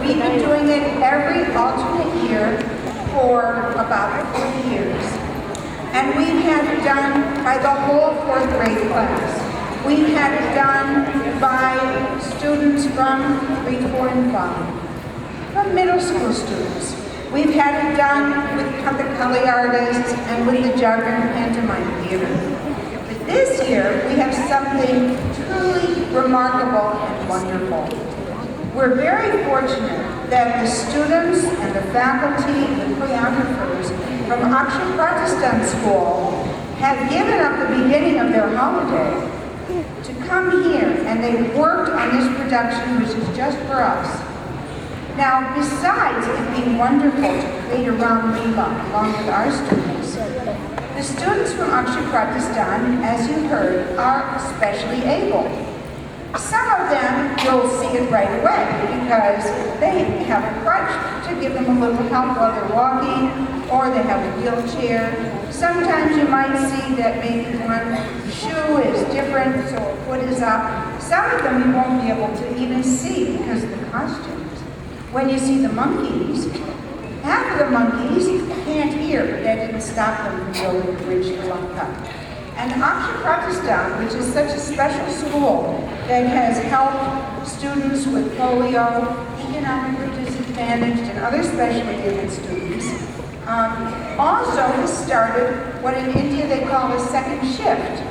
We've been doing it every alternate year for about 40 years. And we've had it done by the whole 4th grade class. We've had it done by students from grade 4 and 5, from middle school students. We've had it done with Kathakali artists and with the Jugger Pantomime Theater. But this year, we have something truly remarkable and wonderful. We're very fortunate that the students and the faculty and the choreographers from Akshay Pratishthan School have given up the beginning of their holiday to come here, and they've worked on this production, which is just for us. Now, besides it being wonderful to create a Ramlila along with our students, the students from Akshay Pratishthan, as you heard, are especially able. Some of them, you'll see it right away because they have a crutch to give them a little help while they're walking, or they have a wheelchair. Sometimes you might see that maybe one shoe is different, so a foot is up. Some of them you won't be able to even see because of the costumes. When you see the monkeys, half of the monkeys can't hear, but that didn't stop them from building the bridge to Lanka. And Akshay Pratishthan, which is such a special school that has helped students with polio, economically disadvantaged, and other specially gifted students, also has started what in India they call a second shift.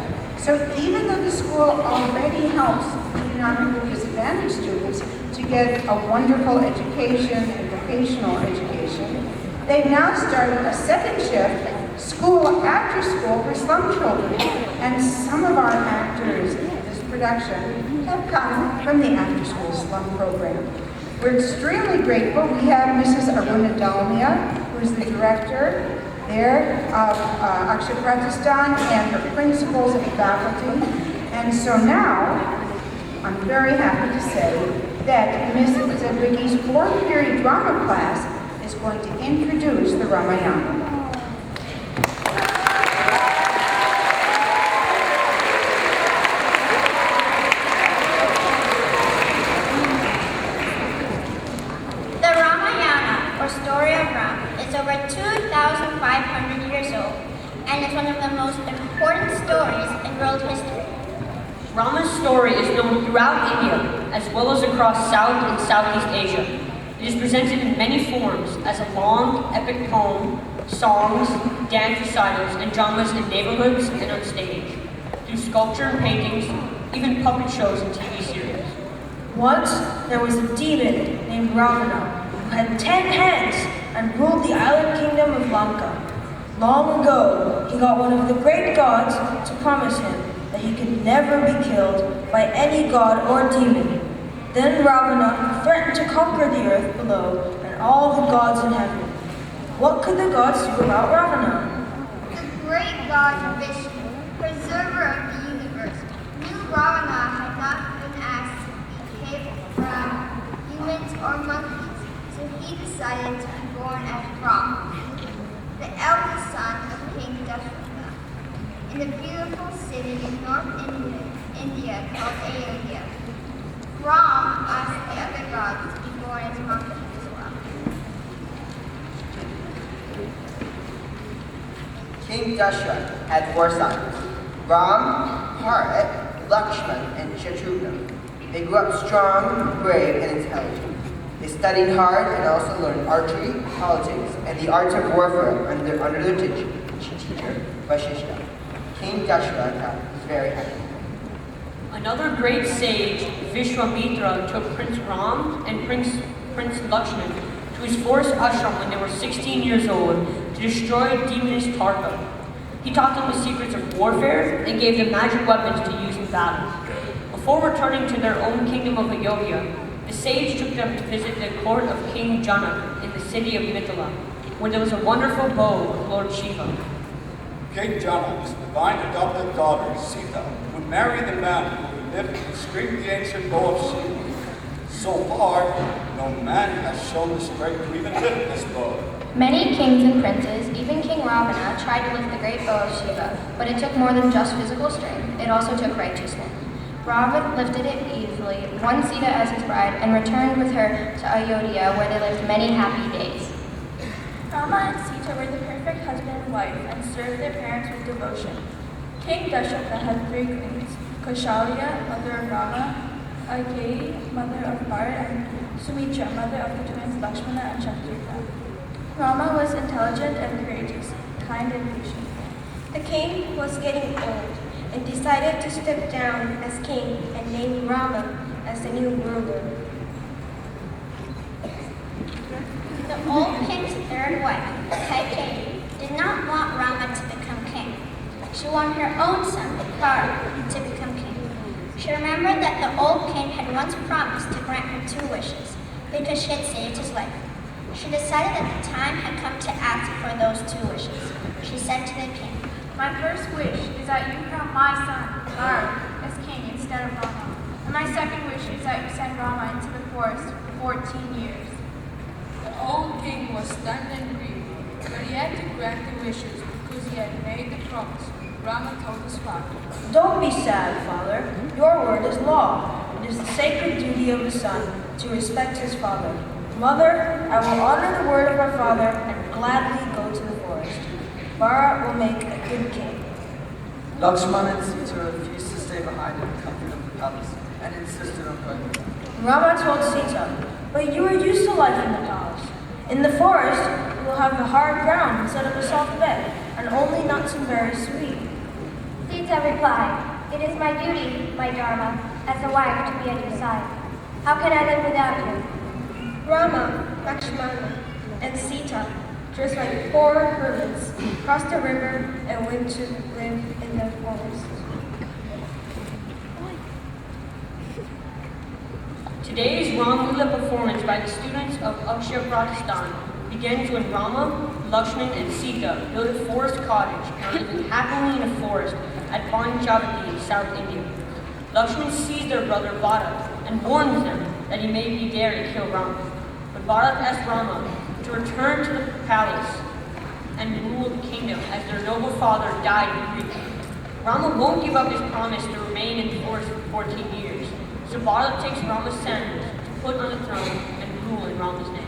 So even though the school already helps economically disadvantaged students to get a wonderful education and vocational education, they've now started a second shift, school after school for slum children. And some of our actors in this production have come from the after-school slum program. We're extremely grateful. We have Mrs. Aruna Dalmia, who is the director there of Akshay Pratishthan, and her principals and faculty. And so now, I'm very happy to say that Mrs. Zedwicki's 4th period drama class is going to introduce the Ramayana. Story of Ram is over 2,500 years old and is one of the most important stories in world history. Rama's story is known throughout India as well as across South and Southeast Asia. It is presented in many forms as a long, epic poem, songs, dance recitals, and dramas in neighborhoods and on stage, through sculpture and paintings, even puppet shows and TV series. Once there was a demon named Ravana, who had 10 heads and ruled the island kingdom of Lanka. Long ago, he got one of the great gods to promise him that he could never be killed by any god or demon. Then Ravana threatened to conquer the earth below and all the gods in heaven. What could the gods do about Ravana? The great god Vishnu, preserver of the universe, knew Ravana had not been asked to be capable from humans or monkeys. So he decided to be born as Ram, the eldest son of King Dasharatha, in a beautiful city in North India called Ayodhya. Ram asked the other gods to be born as monkeys as well. King Dasharatha had 4 sons, Ram, Bharat, Lakshman, and Shatrugna. They grew up strong, brave, and intelligent. They studied hard and also learned archery, politics, and the arts of warfare under their teacher, Vashishta. King Dasharatha was very happy. Another great sage, Vishwamitra, took Prince Ram and Prince Lakshman to his forest ashram when they were 16 years old to destroy demonish Tarka. He taught them the secrets of warfare and gave them magic weapons to use in battle. Before returning to their own kingdom of Ayodhya, the sage took them to visit the court of King Janak in the city of Mithila, where there was a wonderful bow of Lord Shiva. King Janak's divine adopted daughter, Sita, would marry the man who would lift and string the ancient bow of Shiva. So far, no man has shown the strength to even lift this bow. Many kings and princes, even King Ravana, tried to lift the great bow of Shiva, but it took more than just physical strength, it also took righteousness. Ravana lifted it easily, won Sita as his bride, and returned with her to Ayodhya, where they lived many happy days. Rama and Sita were the perfect husband and wife and served their parents with devotion. King Dasharatha had 3 queens, Kaushalya, mother of Rama, Kaikeyi, mother of Bharat, and Sumitra, mother of the twins Lakshmana and Shatrugna. Rama was intelligent and courageous, kind and patient. The king was getting old and decided to step down as king and named Rama as the new ruler. The old king's third wife, Kaikeyi, did not want Rama to become king. She wanted her own son, Bharat, to become king. She remembered that the old king had once promised to grant her 2 wishes because she had saved his life. She decided that the time had come to ask for those 2 wishes. She said to the king, My first wish is that you crown my son, Bharat, as king instead of Rama. And my second wish is that you send Rama into the forest for 14 years. The old king was stunned and grieved, but he had to grant the wishes because he had made the promise. Rama told his father. Don't be sad, father. Your word is law. It is the sacred duty of a son to respect his father. Mother, I will honor the word of our father and gladly go to the forest. Bharat will make a good king. Lakshmana and Sita refused to stay behind in the comfort of the palace and insisted on going with them. Rama told Sita, but you are used to life in the palace. In the forest, you will have the hard ground instead of a soft bed, and only nuts and berries to eat. Sita replied, It is my duty, my dharma, as a wife to be at your side. How can I live without you? Rama, Lakshmana, and Sita, dressed like 4 hermits, crossed the river and went to live in the forest. Today's Ramlila performance by the students of Akshay Pratishthan begins when Rama, Lakshman, and Sita built a forest cottage and are living happily in a forest at Panchavati, South India. Lakshman sees their brother Bharat and warns him that he may be there to kill Rama. But Bharat asks Rama to return to the palace and rule the kingdom as their noble father died in grief. Rama won't give up his promise to remain in the forest for 14 years. So Bharat takes Rama's sandals to put on the throne and rule in Rama's name.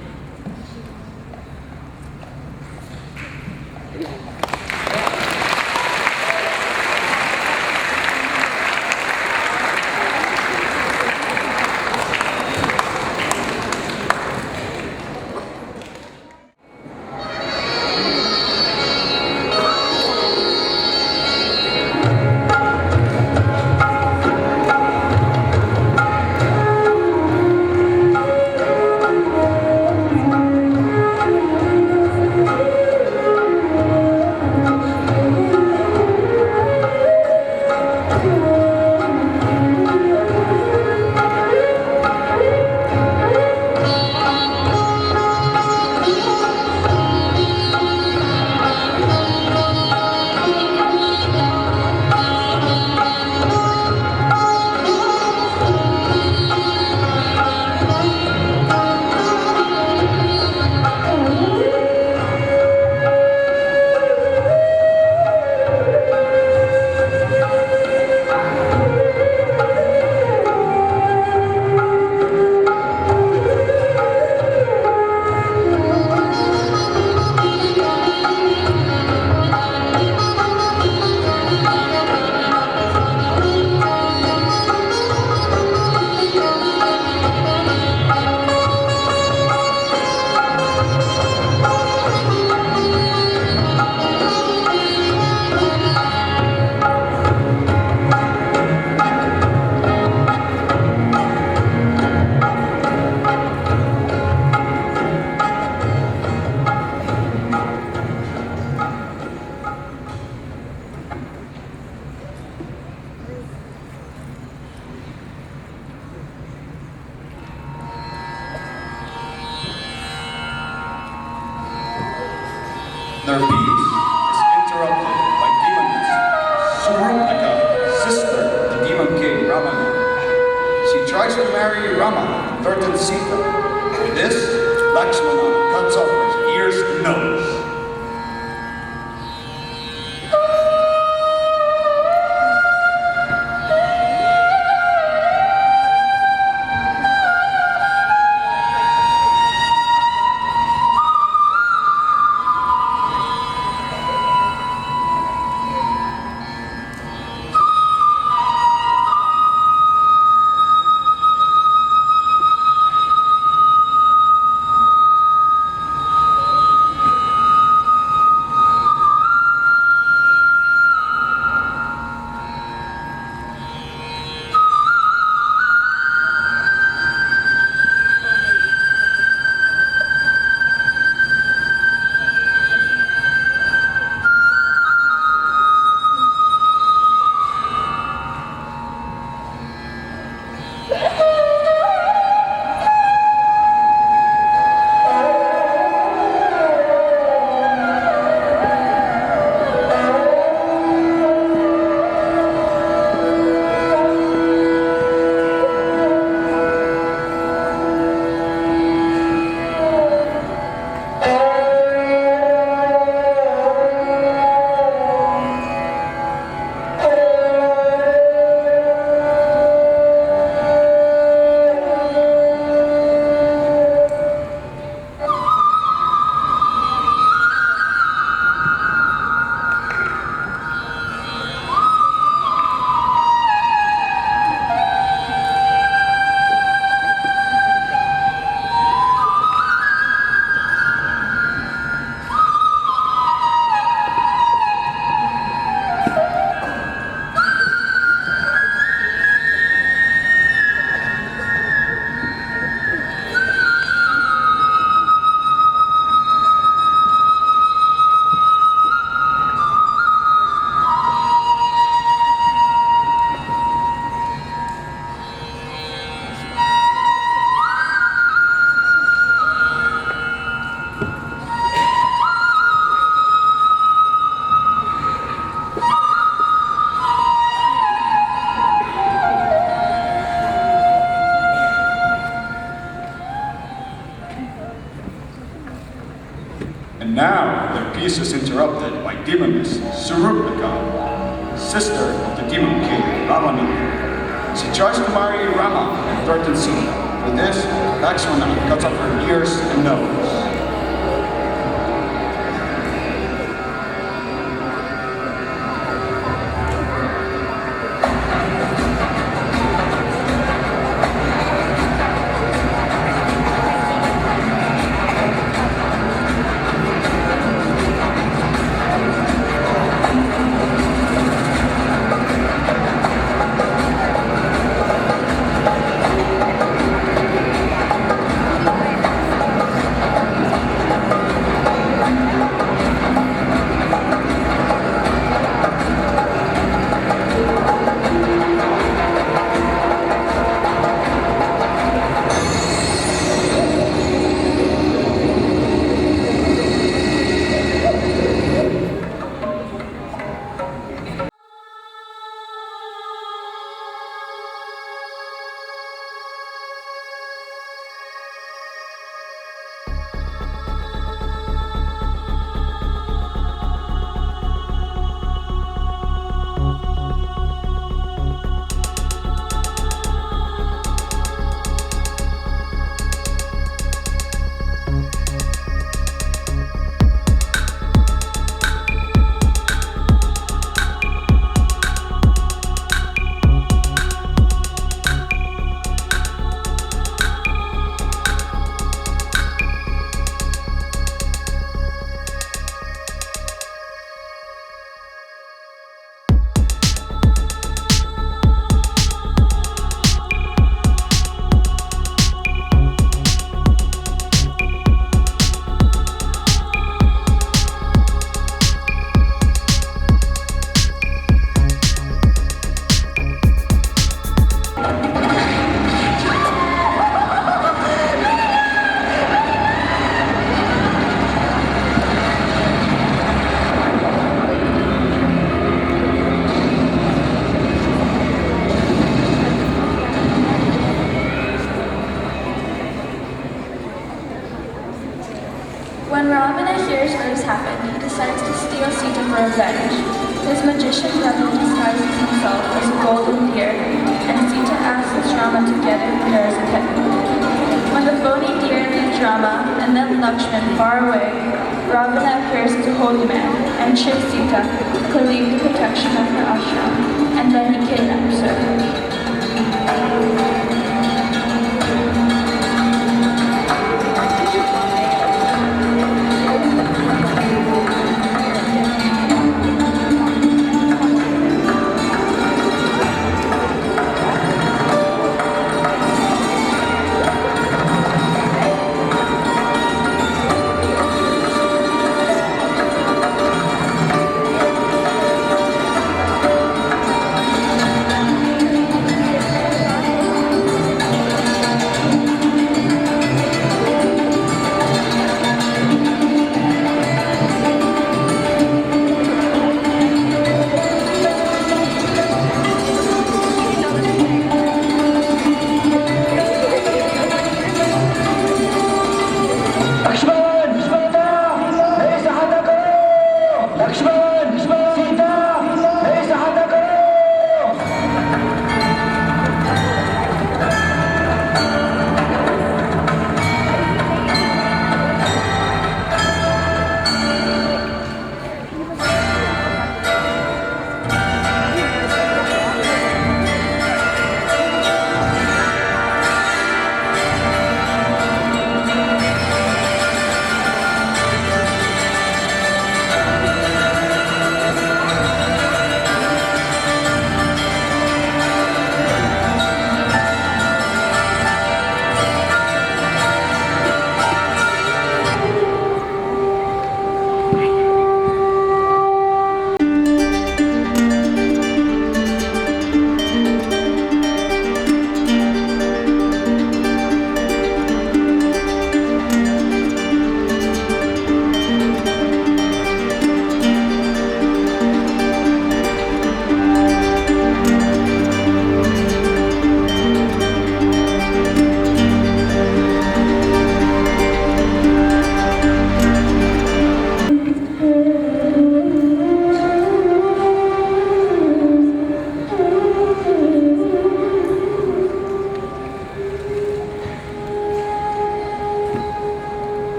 Their peace is interrupted by demoness Suruplika, sister of the demon king Ravana. She tries to marry Rama and threatens Sita. For this, Lakshmana cuts off his ears and nose. And now their peace is interrupted by demoness Surupnika, sister of the demon king Ravana. She tries to marry Rama and threatens Sita. For this, Lakshmana cuts off her ears and nose. When Ravana hears what has happened, he decides to steal Sita for revenge. His magician brother disguises himself as a golden deer, and Sita asks Rama to get her as a pet. When the phony deer leaves Rama and then Lakshman far away, Ravana appears as a holy man and tricks Sita to leave the protection of her ashram, and then he kidnaps her.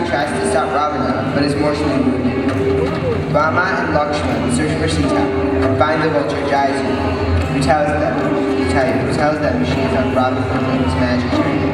tries to stop Ravana, but is mortally wounded. Rama and Lakshman search for Sita and find the vulture Jaisu, who tells them she is on Ravana's magic journey.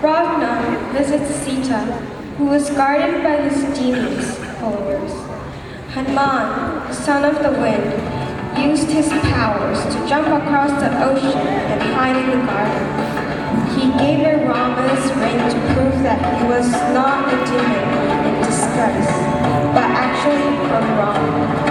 Ravana visits Sita, who was guarded by his demons followers. Hanuman, the son of the wind, used his powers to jump across the ocean and hide in the garden. He gave her Rama's ring to prove that he was not a demon in disguise, but actually from Rama.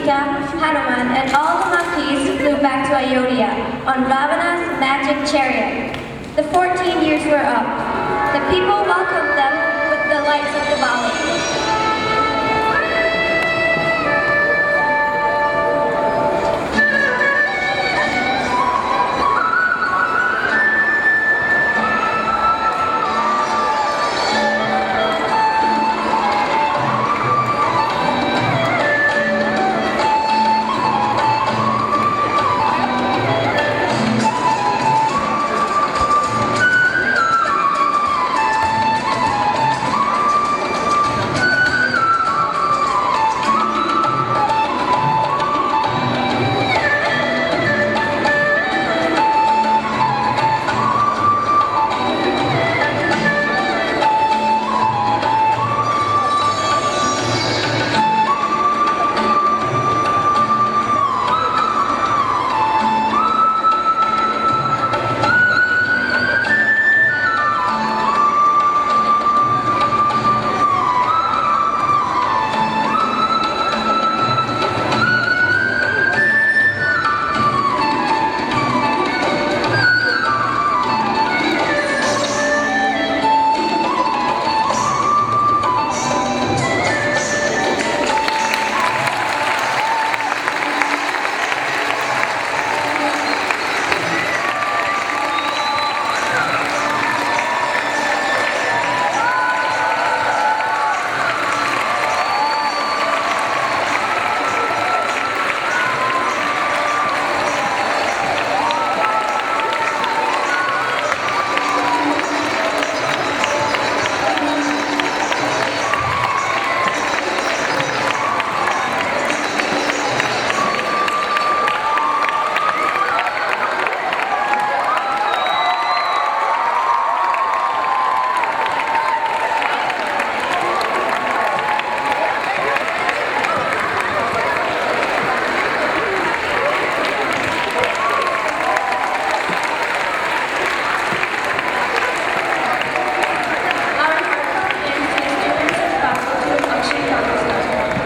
Sita, Hanuman, and all the monkeys flew back to Ayodhya on Ravana's magic chariot. The 14 years were up. The people welcomed them with the lights of Diwali.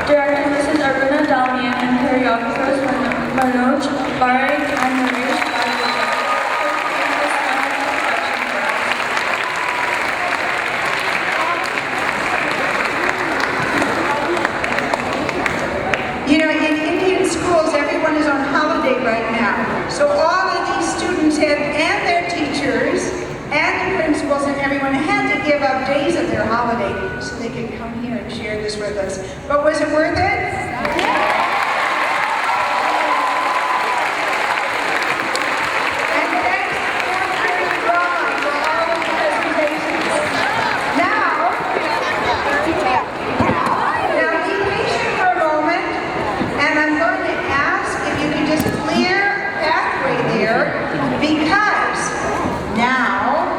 Director Mrs. Aruna Dalmia and choreographers Manoj, Barak, and Naresh. You know, in Indian schools, everyone is on holiday right now. So all of these students and their teachers and the principals and everyone had to give up days of their holiday so they could come here and share this with us. But was it worth it? Because now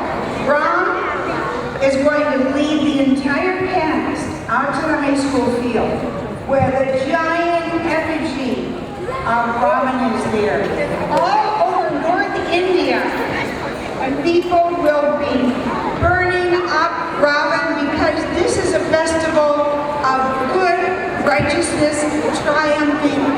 Ram is going to lead the entire cast out to the high school field where the giant effigy of Ravana is there. All over North India, people will be burning up Ravana because this is a festival of good righteousness triumphing